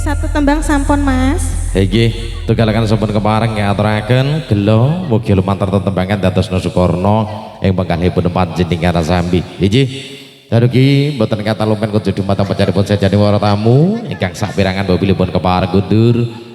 satu tembang sampun Mas. Iki tugalakan sampun kepareng ngaturaken gelo mugi lumantar tetembangan dados Sukorno ing penggalihipun panjenengan sambi. Iki Dadugi mboten kata lumpen kudu dumateng pacaripun sejane para tamu ingkang sapirangan bilipun kepareng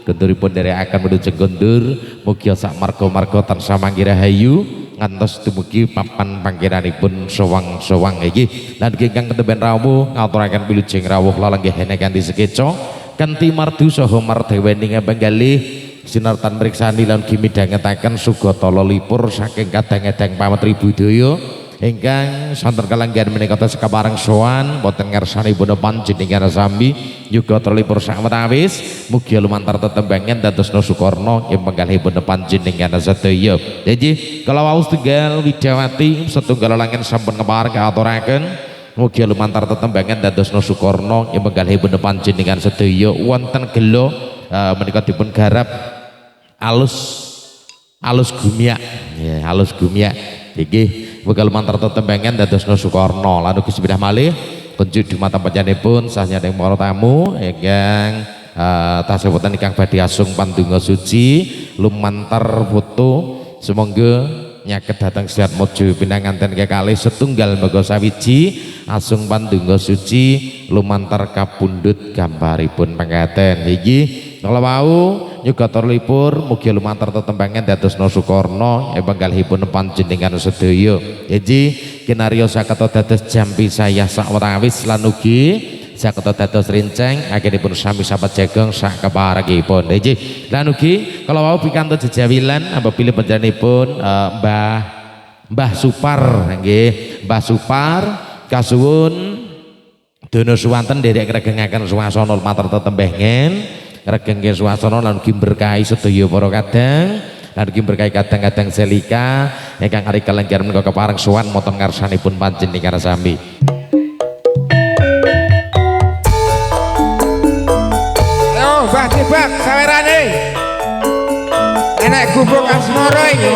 gunduripun nderekaken menuju gundur mugi sak marga-marga tansah manggi rahayu ngantos dumugi papan panggenanipun sowang-sowang iki lan ingkang ketemben rawuh ngaturaken wilujeng rawuh lalenggih kanthi sekeca kanthi mardu saha mardewening penggalih sinartan mriksani lan gimidhangetaken sugata lelipur saking kadang-kadang pametri budaya ingkang santen kalanggihan menika sekapareng sowan boten ngersanipun panjenengan sami yuga terlipur sawetawis mugi lumantar tetembangan dados Sukorno ing penggalihipun panjenengan sedaya. Jadi kalau wau setunggal Widawati setunggal langit sampun kepareng katuraken mugi lumantar tetembangan dados Sukorno ing penggalihipun panjenengan sedaya wonten gelo menika dipun garap alus gumiak ya alus gumiak iki bakal lumantar tetembangan dados Sukorno lan ugi sepindah malih kunjuk dumateng panjenenganipun sahnya ing para tamu ingkang tasih wonten ingkang badhe asung pandonga suci lumantar foto sumangga nyaket dhateng Siat Mojo pinanganten kekalih setunggal mega sawiji asung pandonga suci lumantar kapundhut gambaripun mangkaten iki kala wau nyuga terlipur mugi lumantar tetembangan dados Sukorno ing penggalihipun panjenengan sedaya. Jadi kinarya saketa dados jampi saya sawetawis lan ugi saketa dados rinceng akhiripun sami sahabat jagong sak keparengipun. Nggih lan ugi kala wau pikantuk jejawilan apabila panjenenganipun Mbah Supar nggih Mbah Supar kasuwun dono suwanten nderek regengaken swasana lumantar tetembangan regeng swasana lan ugi berkahi sedaya para kadang lan ugi berkahi kadang-kadang selika ingkang ari kalenggihan menika kepareng sowan wonten ngarsanipun panjenengan sami. Ayo Mbah Tibak sawerane enek gubuk asmara iki.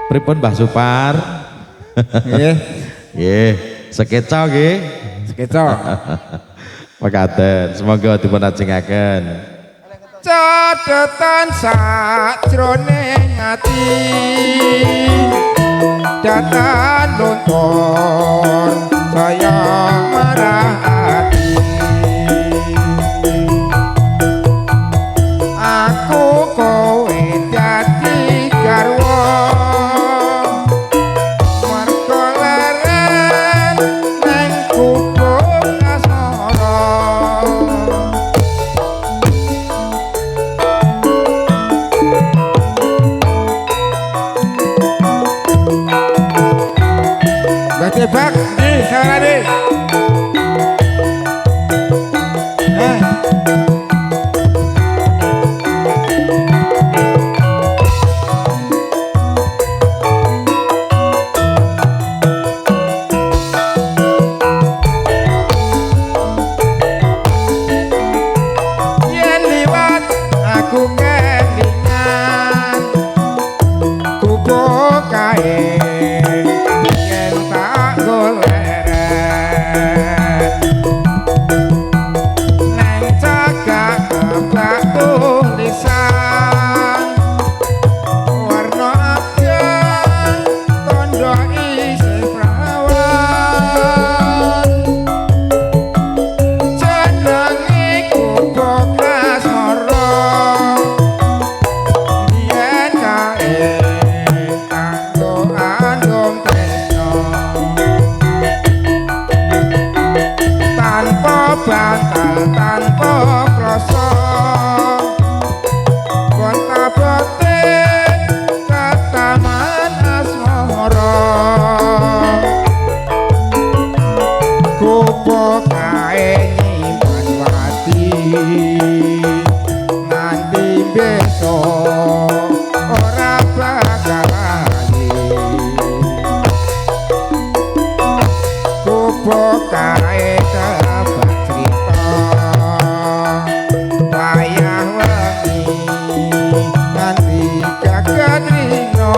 Pripun Mbah Supar? Nggih. Nggih, sekeca nggih. Sekeca. Mekaten, semoga dipun ajengaken. Catetan sajroning ati datan luntur saya marah ati aku kowe dadi garwa marga leren nang kubuk asmara Yen liwat aku kelingan kubo kae yen tak golek neng cagak kebak tulisan warna abang tondo isih prawan jenenge kubo kasmara biyen kae kanggo andum tresno tanpa bantal tanpa krasa kota boten kataman asmara kupo kae nyimpan wati nganti besok ora bakal lali kupo kae kebak crita wayah wengi nganti jagat rino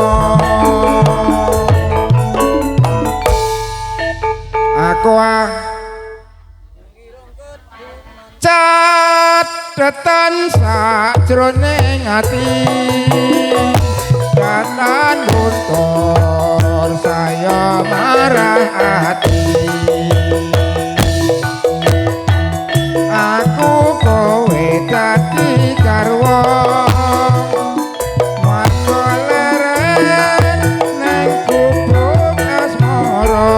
aku catetan sakjroning ati katan luntur saya marah hati aku kowe dadi garwa marga leren neng kubuk asmara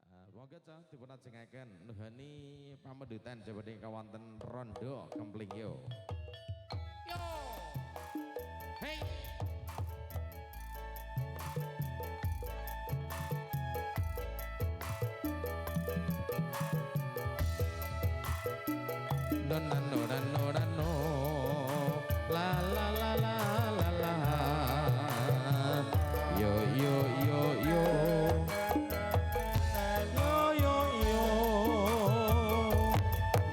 Monggo cah dipun ajengaken nuhani pamedutan jabane kawanten rondo kempling yo. Yo. Hey. Donano dano dano la la la la la la yo yo yo yo yo yo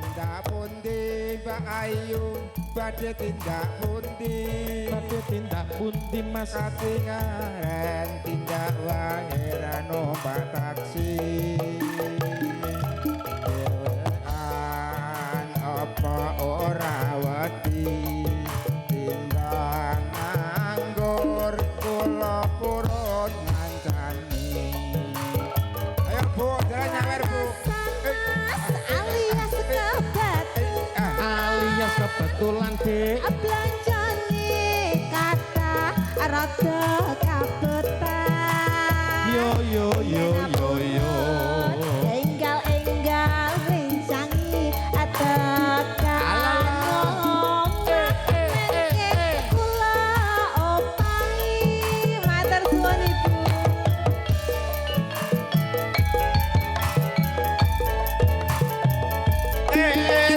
tindak pundi Mbak Ayu badhe tindak pundi tindak pundi mas katingan tindak wae ra numpak taksi dewean apa ora wedi timbang nganggur kula purun ngancani ayo Bu jalan nyawer Bu alias kebat alias kebetulan dek belanjane kata rada kabetan yo yo yo yo yo enggal rincangi tekan kula opai matur suwun ibu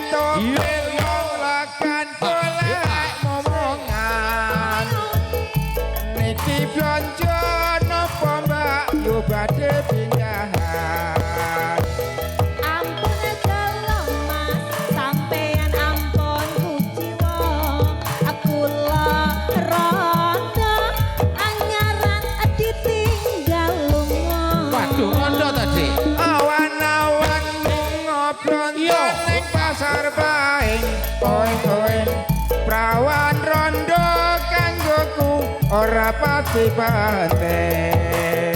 topil wong lakan golek momongan niki blonjo napa Mbak yo badhe pindahan ampun kala mas sampeyan ampun kuciwa kula rada anyaran ditinggal lunga waduh rondo tadi awan-awan ngoblon ning pasar baing oeng-oeng prawan rondo kanggoku ora pati penting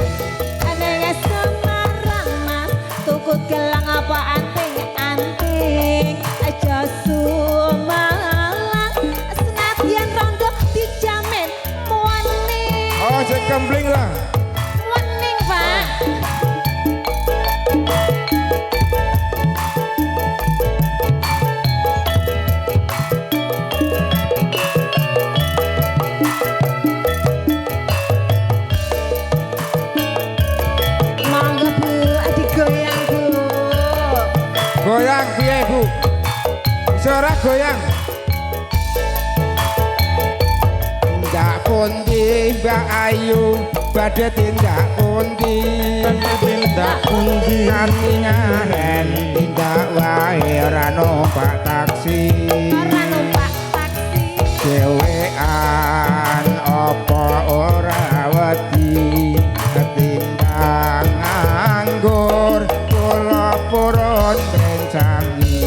aneh Semarang mas tuku gelang apa anting-anting aja sumalang senadyan rondo dijamin muaning oh sing kempling lah muaning pak goyang piye Bu? Ora goyang. Ndak pundi Mbak Ayu, badhe tindak pundi? Tindak pundi? Nganti ngaren tindak wae ora numpak taksi. Ora numpak taksi. Dewean apa ora wedi tindak nganggur kula purun rencangi.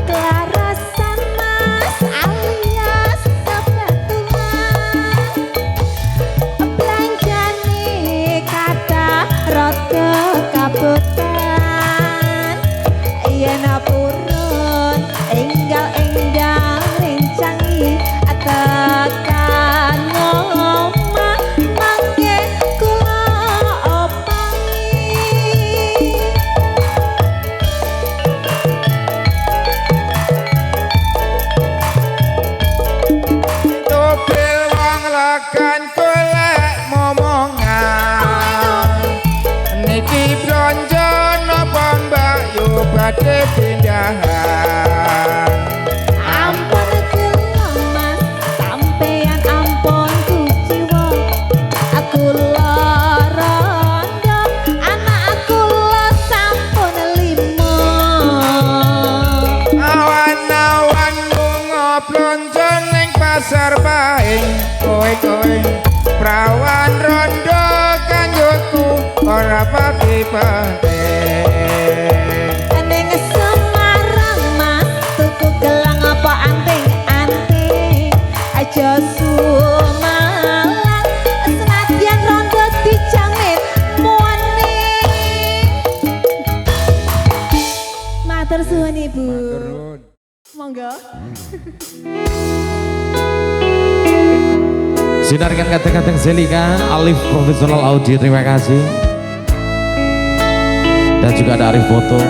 Kelarasan mas alias kebetulan belanjane kata rada kabutan yen purun enggal rencangi tekan omah mangke kula opangi. Topil wong lekan golek momongan. Niki blonjo napa Mbak Yu badhe pindahan. Ampun gelem mas sampeyan ampun kuciwa aku lara rondo anakku lo sampun 5. Awan-awan bunga blonjo ning pasar Pahing. Kowe prawan rondo kanggoku ora pati penting. Ning Semarang mas tuku gelang apa anting-anting aja sumalang senadyan rondo dijamin muaning. Matur suwun Ibu. Monggo. Sinarkan kata-kata Zelika, Alif Profesional Audio, terima kasih. Dan juga ada Arif Foto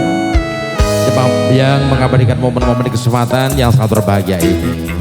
yang mengabadikan momen-momen di kesempatan yang sangat berbahagia ini.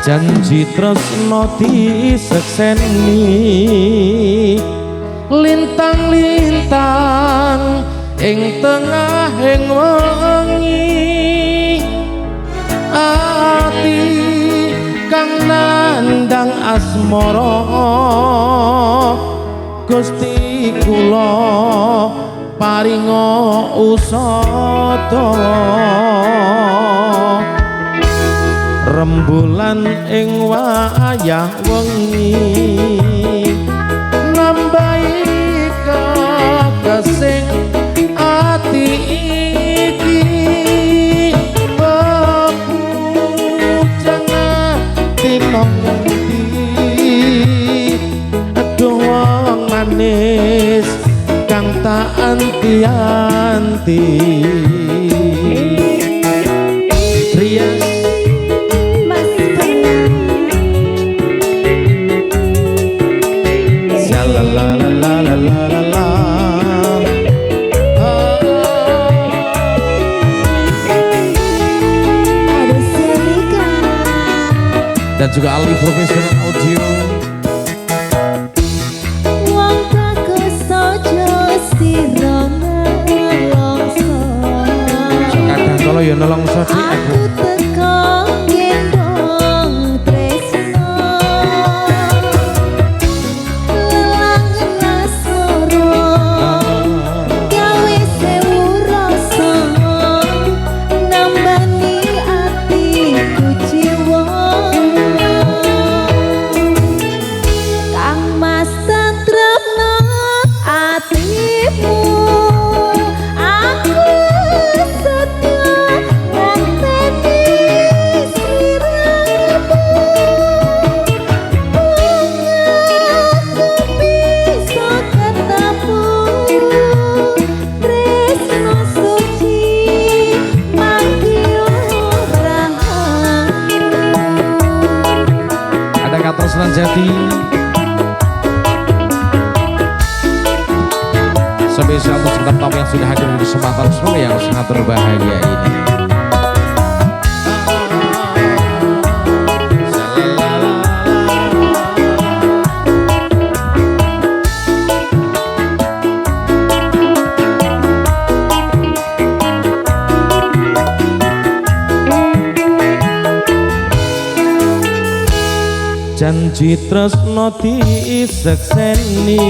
Janji tresno disekseni lintang-lintang ing tengahing wengi ati kang nandang asmara Gusti kula paringa usada rembulan ing wayah wengi nambahi kakesing ati iki jangan tinongti aduh wong manis kang tak anti-anti Rias dan juga Alif Profesional Audio. Wong bagus saja sira nelongso. Kadang kalau ya nelongso di aku. Teko gendong tresno. Lelangen asmara. Gawe sewu rasa. Nambani atiku jiwa. Katresnan Jati. Spesial untuk teman-teman yang sudah hadir di kesempatan sore yang sangat berbahagia ini. Janji tresno disekseni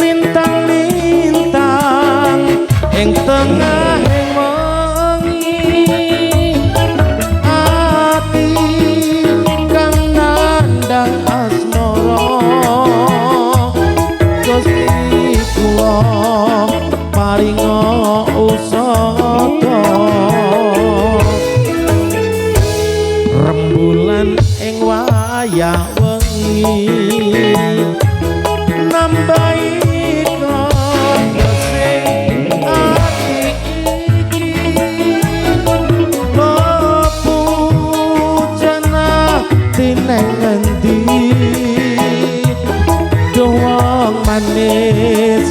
lintang-lintang ing tengah wengi ati kang nandang asmara Gusti kula paringa usada rembulan ing wayah wengi nambahi sing ati iki lepu jana tineng ngendi doang manis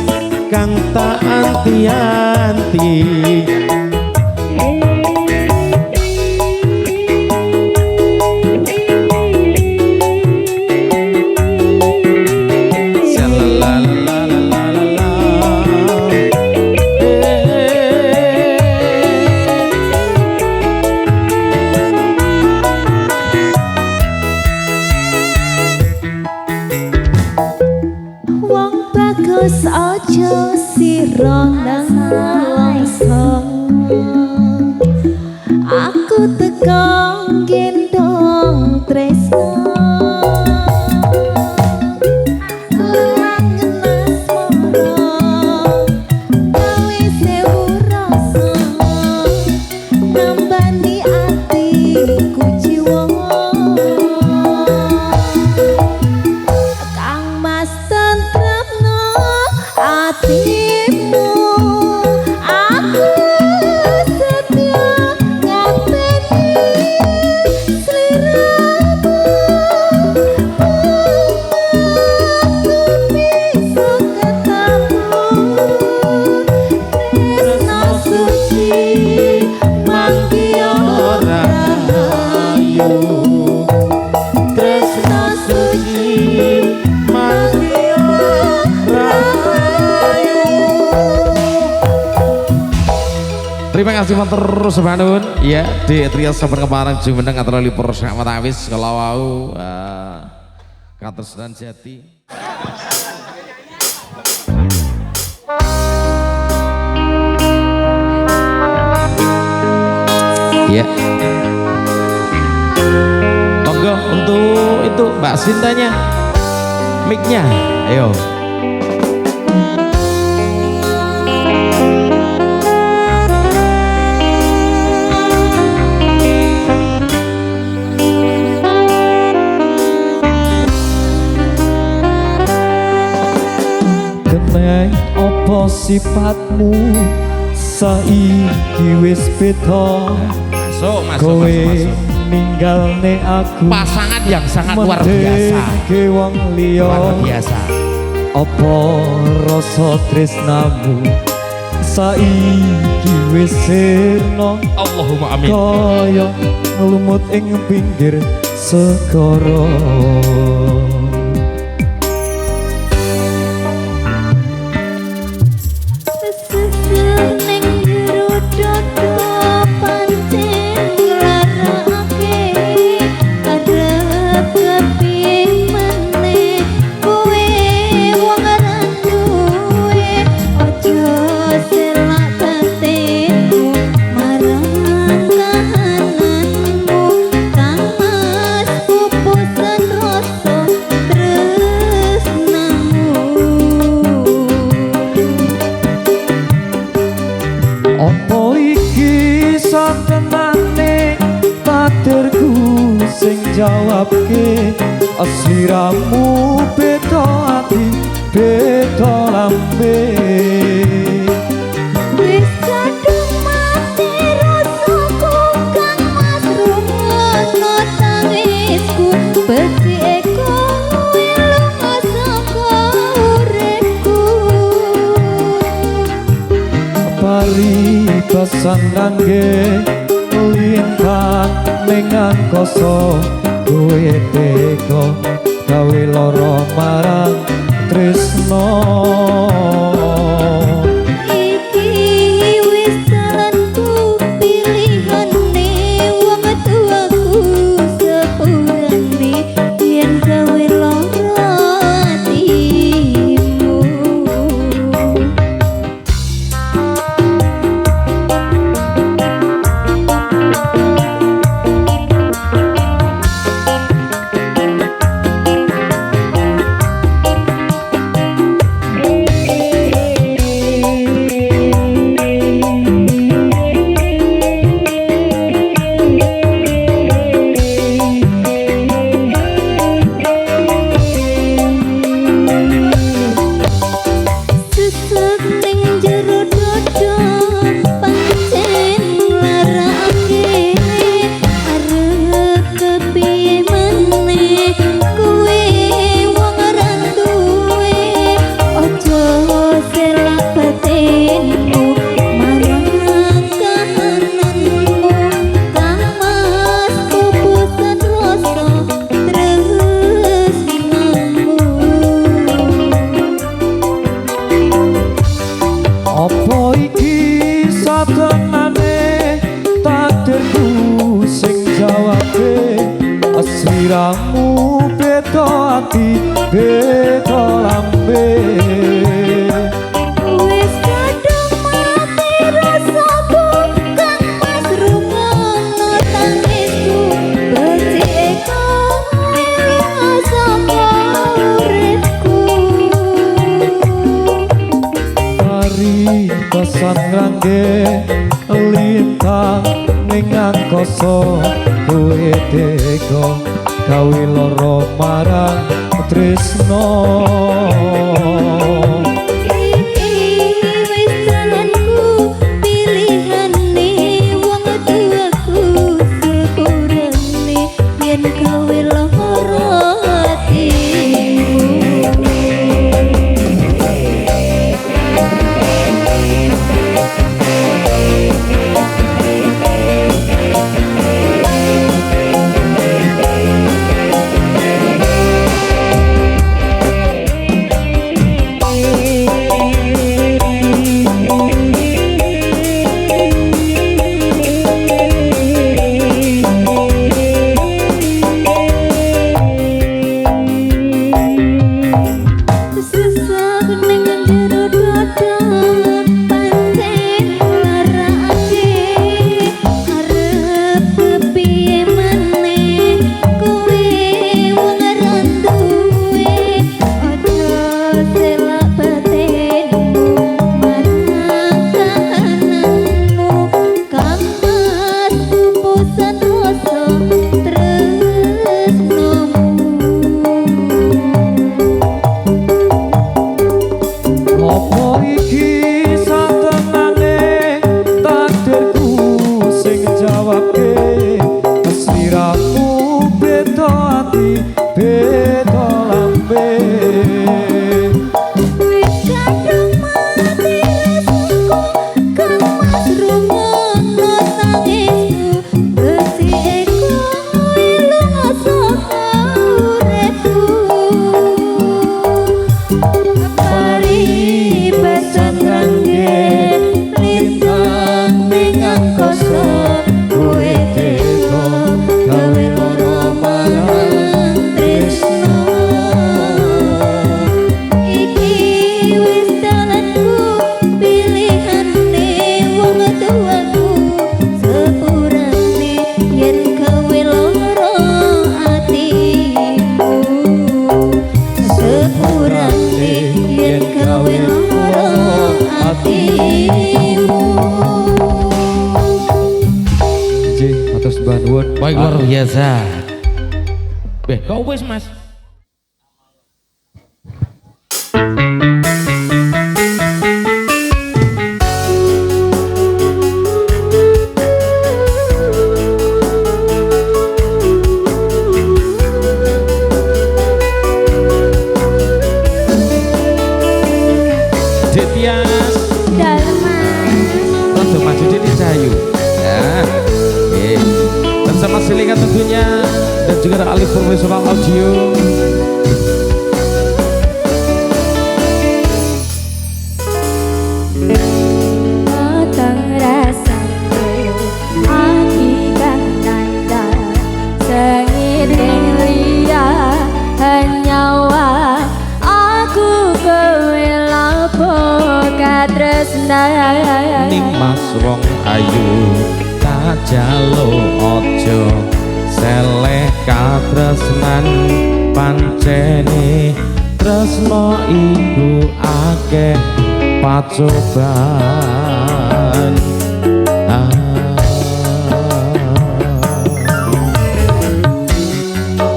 kang tak anti-anti Bagus aja sira nang langsa aku tekan gendong tresno Terima kasih terus Bandun ya di Tria Sabar Kemarang Jumeneng atau Lipur Sak Matawis kalau wau Katresnan Jati. Ya. Monggo untuk itu Mbak Sintanya mic-nya. Ayo. Opo sifatmu saiki wis beda kowe ninggalne aku pasangan yang sangat luar biasa luar biasa opo rasa tresnamu saiki wis sirna Allahumma amin kaya nglumut ing pinggir segara jawabke sliramu beda ati beda lambe wis kadung mati rasaku kang mas rungono tangi tangisku beti eko lunga saka uripku paribasan kangge lintang ning angkasa kowe teka gawe lara marang tresno iki wis dalanku pilihane wong tuaku sepurane yen gawe lara atimu sesek ning jero dodo pancen larake arep kepiye meneh kowe wong randuwe aja selak batinmu marang kahananmu kamas kupusan rasa terus nganmu apa iki satenane takdirku sing jawabe sliramu beda ati beda lambe wis kadung mati rasaku kang pas rungono tangisku beti eko lunga saka uripku paribasan kangge lintang ning angkasa kowe teka gawe lara marang tresno iki wis dalanku pilihane wong tuaku sepurane yen gawe lara atimu sesek ning jero dodo pancen larake arep kepiye meneh kowe wong randuwe aja selak batinmu marang kahananmu kamas kupusan rasa tresnomu apa iki satenane takdirku sing jawabe sliramu beda ati beda lambe wis kadung mati rasaku kang mas rungono tangisku beti eko lunga saka uripku paribasan kangge lintang ning angkasa kowe teka gawe lara marang tresno iki wis dalanku pilihane wong tuaku sepurane yen gawe lara atimu sepurane yen gawe lara atimu J atas bantuan baik luar biasa kau wis mas juga ada Alif Profesional Audio. Matang rasaku ati kang nanda sengiring liya hanyawa aku kowe lapo katresnan ning mas wong ayu tak jalo ojo seleh katresnan pancene tresno iku akeh pacobaan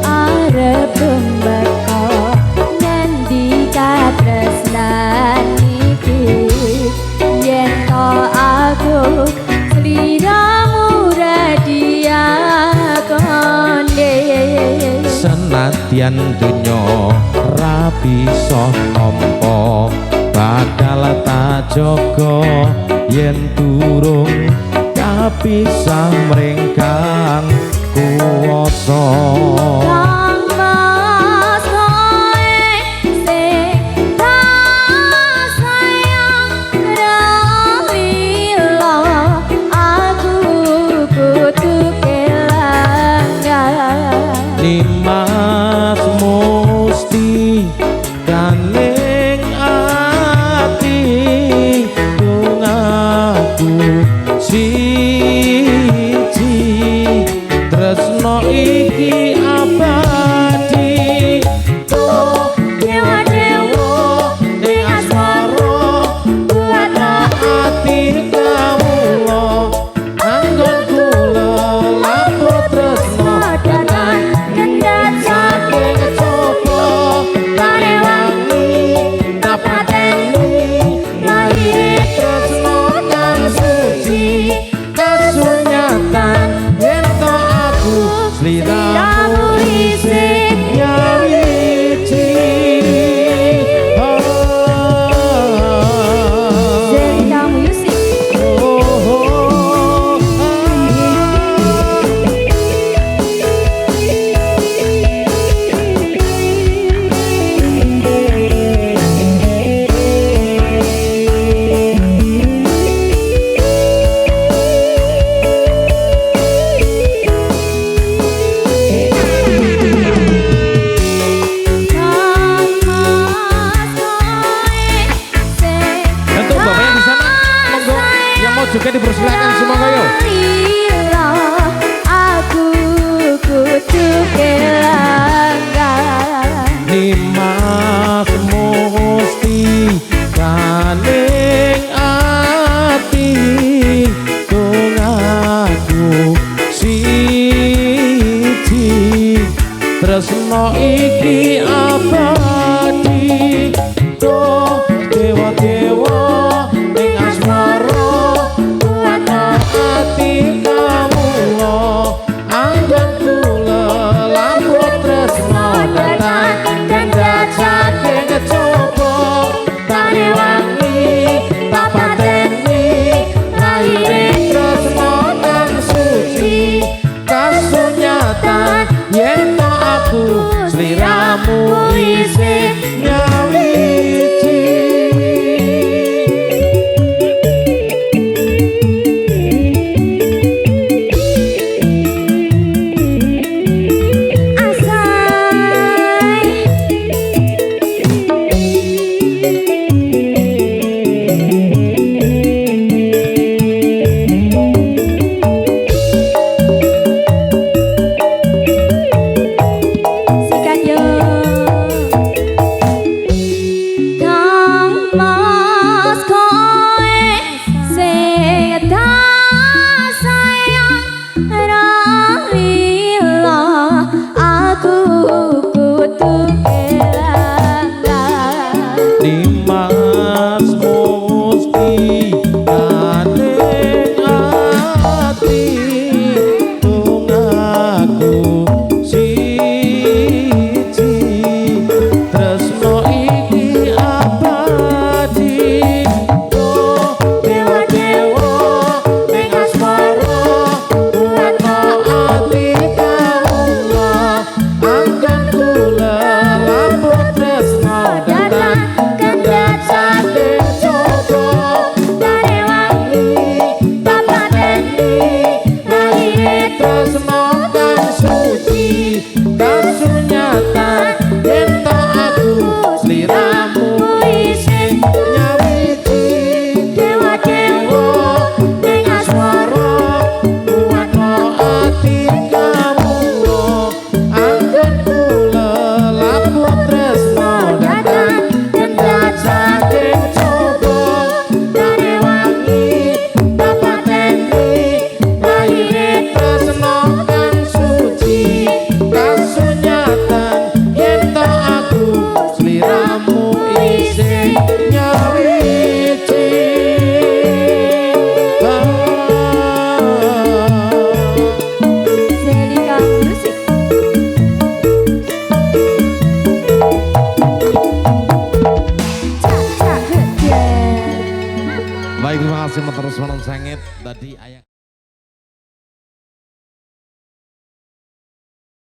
arep mbeko ngendi katresnan iki yen to aku sliramu radia konde senadyan donya ra bisa nampa bakal tak jaga yen durung kapisah mringkang kuwasa Kang Mas kowe sing tak sayang Ramila aku kudu kelangan Nimas musti kaning ati tungaku siji tresno iki abadi Oh dewa dewa ning asmara buat ati kawula anggon kula lapor tresno Datang kendat saking coba parewangi tapateni lahir tresno kang suci kasunyatan yen to aku sliramu isih nyawiji Zelda Music Untuk bapaknya di sana, monggo yang mau juga dipersilakan semua kayo. aku kudu kelangan Nimas musti kaning ati tungaku siji tresno iki abadi do dewa-dewa ning asmara buat ati kawula anggon kula lampur tresno datang kendat saking coba parewangi tak pateni lahir tresno kang suci kasunyatan yen to aku sliramu isih nyawiji Sikat yo Kasu